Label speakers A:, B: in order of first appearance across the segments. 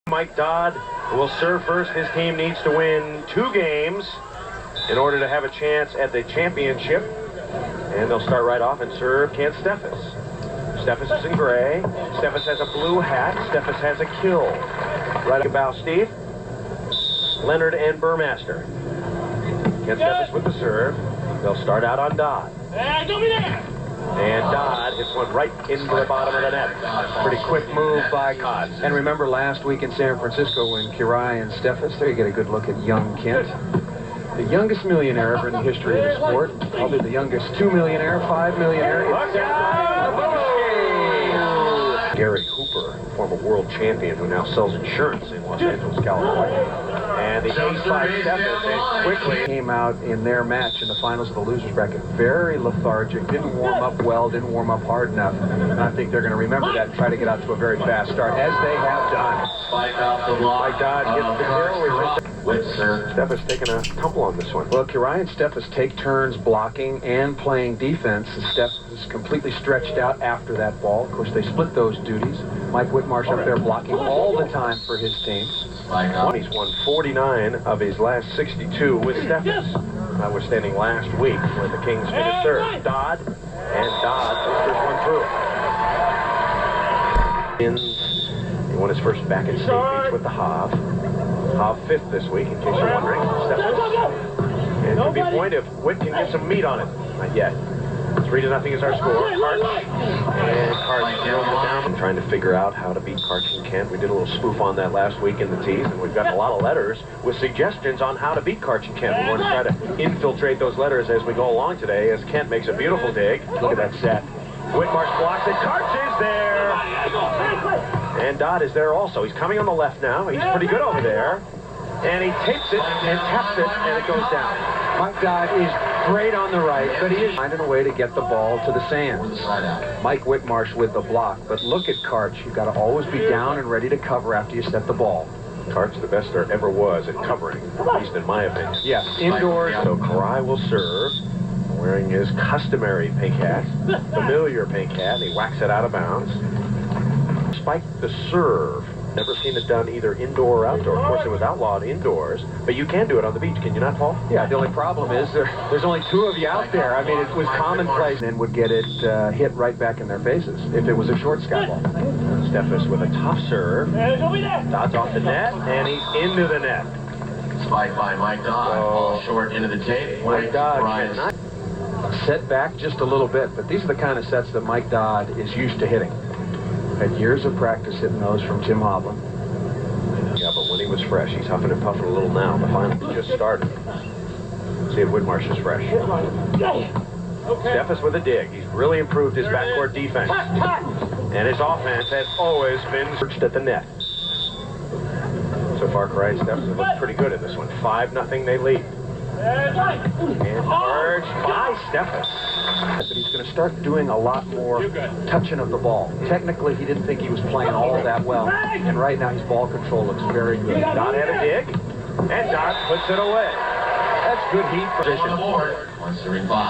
A: Mike Dodd will serve first. His team needs to win 2 games in order to have a chance at the championship. And they'll start right off and serve Kent Steffes. Steffes is in gray. Steffes has a blue hat. Steffes has a kill. Right about Steve, Leonard, and Burmaster. Kent Steffes with the serve. They'll start out on Dodd. And Dodd hits one right into the bottom of the net.
B: Pretty quick move by Dodd. And remember last week in San Francisco when Kirai and Steffes, there you get a good look at young Kent. The youngest millionaire ever in the history of the sport. Probably the youngest 2 millionaire, 5 millionaire.
A: Gary Hooper, former world champion who now sells insurance in Los Angeles, California. And the ace by Steffes quickly
B: came out in their match in the finals of the losers bracket. Very lethargic, didn't warm up well, didn't warm up hard enough. And I think they're going to remember that and try to get out to a very fast start, as they have done.
A: Mike Dodd gets the kill. Steffes taking a tumble on this one.
B: Well, Kirai and Steffes take turns blocking and playing defense. And Steffes is completely stretched out after that ball. Of course, they split those duties. Mike Whitmarsh up there blocking all the time for his team.
A: He's won 49 of his last 62 with Steffes. Notwithstanding last week where the Kings finished third. Dodd, and Dodd pushed this one through. He won his first back at State Beach with the Hav. Hav 5th this week, in case you're wondering. Steffes. And it could be a point if Whit can get some meat on it. Not yet. 3-0 is our score. Karch. And Karch nails it down. I'm trying to figure out how to beat Karch and Kent. We did a little spoof on that last week in the tees, and we've gotten a lot of letters with suggestions on how to beat Karch and Kent. We're going to try to infiltrate those letters as we go along today, as Kent makes a beautiful dig. Look at that set. Whitmarsh blocks it. Karch is there. And Dodd is there also. He's coming on the left now. He's pretty good over there. And he takes it and taps it, and it goes down.
B: Mike Dodd is great on the right, but he is finding a way to get the ball to the sands. Mike Whitmarsh with the block, but look at Karch. You've got to always be down and ready to cover after you set the ball.
A: Karch, the best there ever was at covering, at least in my opinion.
B: Yes, indoors.
A: So Kirai will serve, wearing his customary pink hat, familiar pink hat, and he whacks it out of bounds. Spike the serve. Never seen it done either indoor or outdoor. Of course, it was outlawed indoors, but you can do it on the beach. Can you not, Paul?
B: Yeah, the only problem is there's only 2 of you out there. I mean, it was commonplace and would get it hit right back in their faces if it was a short sky ball.
A: Steffes with a tough serve. Dodd's off the net, and he's into the net.
C: Spike by Mike Dodd. Ball short into the tape.
A: Mike Dodd
B: set back just a little bit, but these are the kind of sets that Mike Dodd is used to hitting. Had years of practice hitting those from Tim Hovland.
A: Yeah, but when he was fresh, he's huffing and puffing a little now. The finals just started. See if Whitmarsh is fresh. Steffes with a dig. He's really improved his backcourt defense. And his offense has always been perched at the net. So far, Kirai and Steffes have looked pretty good in this one. 5-0 they lead. And charged by Steffes.
B: But he's going to start doing a lot more touching of the ball. Technically, he didn't think he was playing all that well. And right now, his ball control looks very good.
A: Dodd had a dig, and Dodd puts it away. That's good heat position.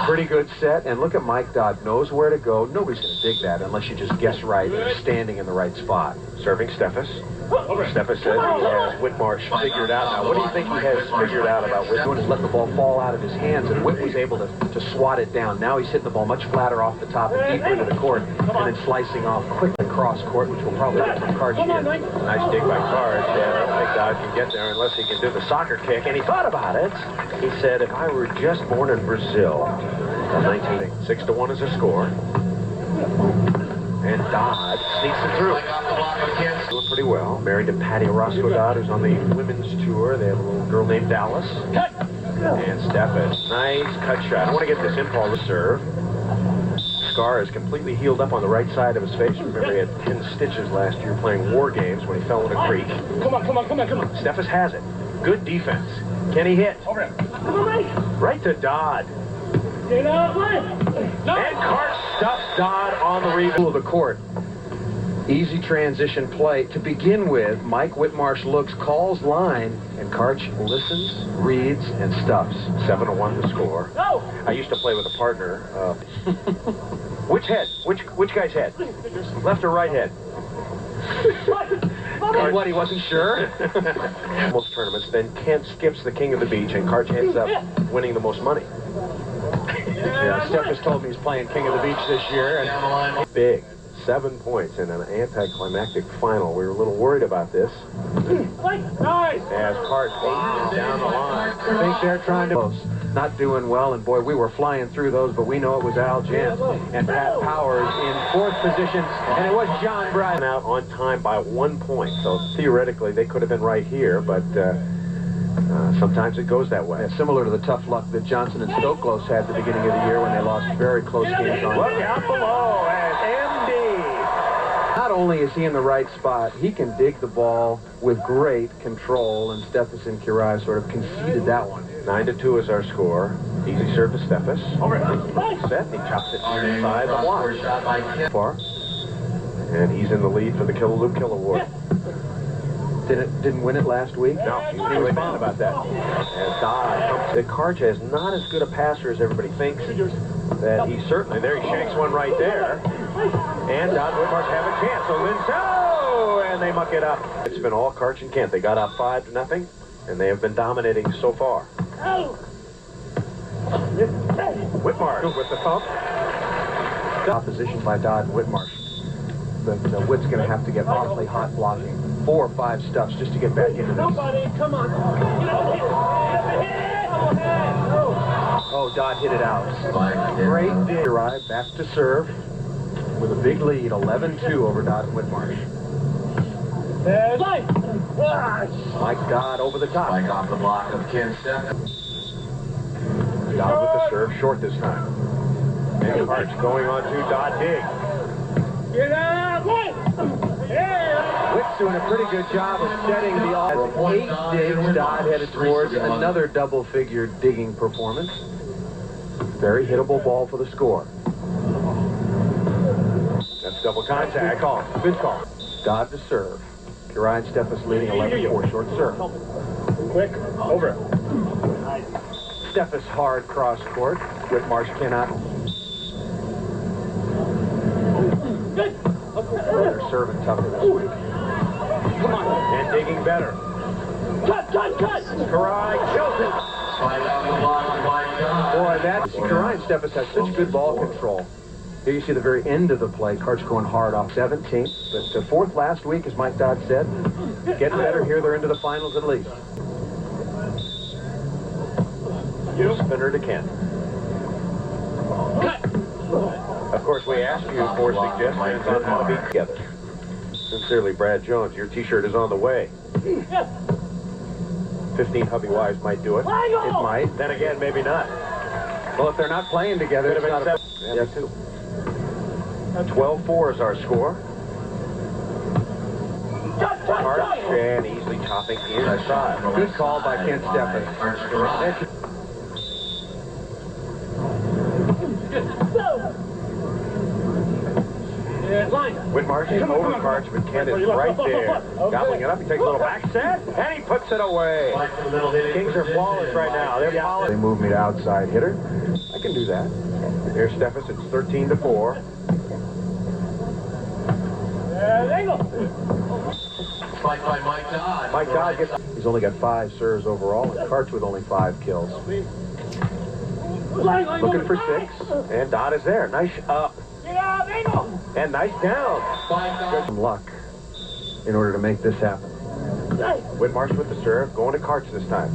B: Pretty good set. And look at Mike Dodd. Knows where to go. Nobody's going to dig that unless you just guess right and he's standing in the right spot.
A: Serving Steffes. Steffes says he has Whitmarsh figured out. Now, what do you think he has figured out about Whit?
B: Doing is letting the ball fall out of his hands, and Whit was able to swat it down. Now he's hitting the ball much flatter off the top and deeper into the court, and then slicing off quickly across court, which will probably get some Karch in.
A: Nice dig by Karch. Yeah, Mike Dodd can get there unless he can do the soccer kick. And he thought about it. He said, if I were just born in Brazil, 6-1 is a score. And Dodd sneaks it through. Doing pretty well. Married to Patty Orozco Dodd, who's on the women's tour. They have a little girl named Dallas. And Steffes. Nice cut shot. I want to get this impulse to serve. Scar is completely healed up on the right side of his face. Remember, he had 10 stitches last year playing war games when he fell in a creek.
C: Come on.
A: Steffes has it. Good defense. Can he hit? Right to Dodd. And Karch stuffs Dodd on the rebound
B: of the court. Easy transition play. To begin with, Mike Whitmarsh looks, calls line, and Karch listens, reads, and stuffs.
A: 7-1 to score. I used to play with a partner. Which head? Which guy's head? Left or right head?
B: And what, he wasn't sure?
A: Most tournaments, then Kent skips the King of the Beach, and Karch ends up winning the most money.
B: Yeah, Steffes told me he's playing King of the Beach this year. And
A: Big. 7 points in an anticlimactic final. We were a little worried about this. As Karch aces down the line.
B: I think they're trying to... Not doing well, and boy, we were flying through those, but we know it was Al Gent and Pat Powers in 4th position, and it was John Bryan.
A: Out on time by 1 point, so theoretically they could have been right here, but sometimes it goes that way.
B: Yeah, similar to the tough luck that Johnson and Stoklos had at the beginning of the year when they lost very close games on.
A: Look out below as MD.
B: Not only is he in the right spot, he can dig the ball with great control, and Steffes and Kirai sort of conceded that one.
A: 9-2 is our score. Easy serve to Steffes. Set, and he chops it inside the block.
B: Far.
A: And he's in the lead for the Kill Award.
B: Didn't win it last week?
A: No, he was really mad about that. And Dodd, the Karch is not as good a passer as everybody thinks. That he's certainly there. He shanks one right there. And Dodd and Whitmarsh have a chance. So Lindsay, and they muck it up. It's been all Karch and Kent. They got up 5-0, and they have been dominating so far. Whitmarsh with the pump.
B: Opposition by Dodd and Whitmarsh. But Whit's going to have to get awfully hot blocking. 4 or 5 stuffs just to get back into this.
D: Come on.
B: Oh, Dodd hit it out. Great dig. Arrive back to serve with a big lead, 11-2 over Dodd and Whitmarsh. Mike Dodd over the top.
C: Mike off the block of Ken Steffes.
A: Dodd with the serve, short this time. And Karch going on to Dodd dig.
D: Get out!
B: Whit's doing a pretty good job of setting the off. 8 digs, Dodd headed towards another double-figure digging performance. Very hittable ball for the score.
A: That's double contact.
B: Good call. Good call. Dodd to serve. Kirai and Steffes leading 11-4, short serve.
D: Quick, over.
B: Steffes hard cross court. Whitmarsh cannot. They're serving tougher this week.
A: Come on. And digging better.
D: Cut!
A: Kirai kills it.
C: Mike off the block of Mike Dodd.
B: Boy, that's... Kirai and Steffes has such good ball control. Here you see the very end of the play. Karch going hard off 17th. But 4th last week, as Mike Dodd said. Getting better here. They're into the finals at least.
A: Spinner to Kent. Of course, we asked you for suggestions on how to be together. Sincerely, Brad Jones. Your T-shirt is on the way. 15 hubby wives might do it.
B: It might.
A: Then again, maybe not.
B: Well, if they're not playing together,
A: Could
B: it's
A: have
B: not
A: been
B: a...
A: seven. 12-4 is our score. Karch and easily chopping inside.
B: Good call by Kent Steffes.
C: Karch Kirai.
A: Whitmarsh is over Karch, but Kent is right there. Gobbling it up. He takes a little back set, and he puts it away. Kings are flawless right now. They're flawless.
B: They move me to outside hitter. I can do that.
A: Here's Steffes. It's 13-4.
C: Spiked by Mike Dodd.
A: Mike Dodd gets...
B: He's only got 5 serves overall, and Karch with only 5 kills. Looking for 6.
A: And Dodd is there. Nice up. And nice down.
B: Some luck in order to make this happen.
A: Whitmarsh with the serve. Going to Karch this time.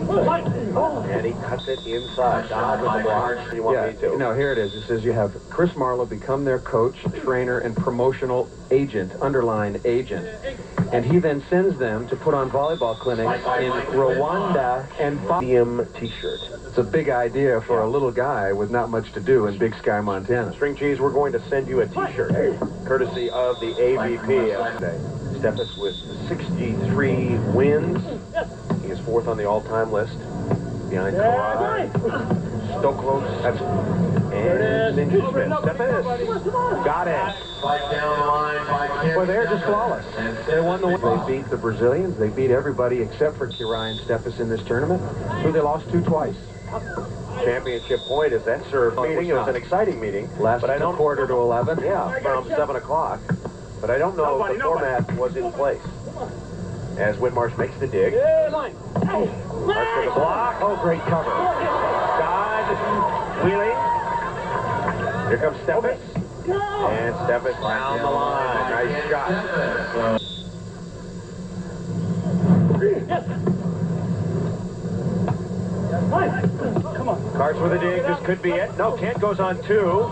A: And he cuts it inside. Dodd with the block. You want me to?
B: No, here it is. It says you have Chris Marlowe become their coach, trainer, and promotional agent, underline agent. And he then sends them to put on volleyball clinics in Rwanda and Bodium
A: T-shirt.
B: It's a big idea for a little guy with not much to do in Big Sky, Montana.
A: String Cheese, we're going to send you a T-shirt, courtesy of the AVP today. Steffes with 63 wins. He is 4th on the all-time list, behind Kirai, Stoklos, and Ninja Smith. Steffes got it.
C: Spike down the line by Ken.
B: Boy, they're just flawless. They won the win. They beat the Brazilians. They beat everybody except for Kirai and Steffes in this tournament, who they lost to twice.
A: Championship point is that serve meeting. It was an exciting meeting.
B: Lasted a quarter to 11.
A: Yeah, from 7 o'clock. But I don't know if the format was in place. As Whitmarsh makes the dig.
D: Yeah, line.
A: Marsh for the block. Oh, great cover. Dodd wheeling. Here comes Steffes. And Steffes down the line. Nice shot.
D: Yes. Come on.
A: Cards with a dig. This could be it. No, Kent goes on 2.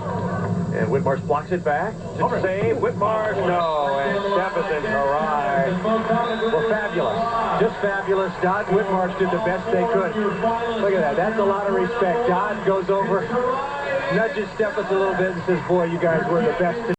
A: And Whitmarsh blocks it back. To save. Whitmarsh, no. And Steffes and Karai were fabulous. Just fabulous. Dodd and Whitmarsh did the best they could. Look at that. That's a lot of respect. Dodd goes over, nudges Steffes a little bit and says, boy, you guys were the best today.